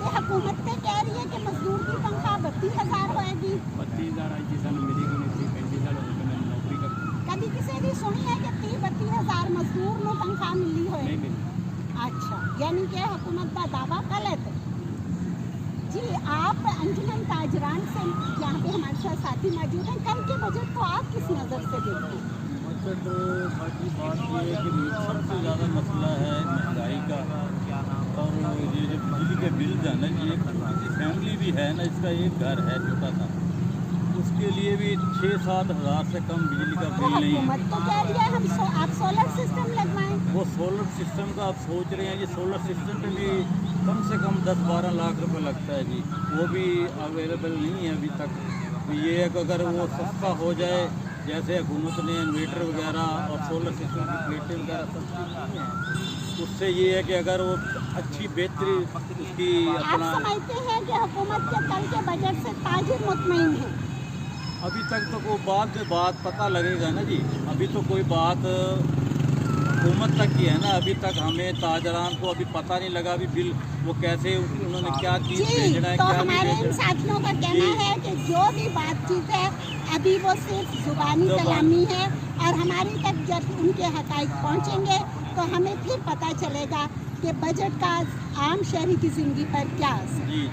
یہ حکومت پہ کہہ رہی ہے کہ مزدور کی تنخواہ 32,000 ہوئے گی. 32,000 آئی سال ملی کو نہیں 35 سال ہو گئے نوکری کرتی. کبھی کسی نے سنی ہے کہ 32,000 مزدور کو تنخواہ ملی ہوئے؟ نہیں ملی. اچھا، یعنی کہ حکومت کا دعویٰ غلط ہے. جی آپ انجمن تاجران سے یہاں پہ ہمارے ساتھ ساتھی موجود ہیں. کل کے بجٹ کو آپ کس نظر سے دیکھتے ہیں؟ بجٹ کی بات یہ ہے کہ سب سے زیادہ مسئلہ ہے مہنگائی کا، اور یہ جو بجلی کے بل ہے نا، یہ ایک فیملی بھی ہے نا، اس کا ایک گھر ہے چھوٹا سا، اس کے لیے بھی 6-7 ہزار سے کم بجلی کا بل نہیں ہے. حکومت تو کہہ رہی ہے آپ سولر سسٹم لگوائیں. وہ سولر سسٹم کا آپ سوچ رہے ہیں جی، سولر سسٹم پہ بھی کم سے کم 10-12 لاکھ روپے لگتا ہے جی، وہ بھی اویلیبل نہیں ہے ابھی تک. تو یہ ہے کہ اگر وہ سستا ہو جائے، جیسے حکومت نے انویٹر وغیرہ اور سولر سسٹم کی پلیٹیں وغیرہ سستی کی ہیں، اس سے یہ ہے کہ اگر وہ اچھی بہتری اس کی آپ اپنا. سمجھتے ہیں کہ حکومت کے کل کے بجٹ سے تاجر مطمئن ہے؟ ابھی تک تو کوئی بات پتہ لگے گا نا جی، ابھی تو کوئی بات حکومت تک کی ہے نا، ابھی تک ہمیں تاجران کو ابھی پتہ نہیں لگا ابھی بل وہ کیسے انہوں نے کیا چیز بھیجنا ہے، تو کیا ہمارے نہیں ان بھیجنا. ساتھیوں کا کہنا ہے کہ جو بھی بات چیت ہے ابھی وہ صرف زبانی کلامی ہے، اور ہماری تک جب ان کے حقائق پہنچیں گے تو ہمیں پھر پتہ چلے گا کہ بجٹ کا عام شہری کی زندگی پر کیا اثر ہے. جی.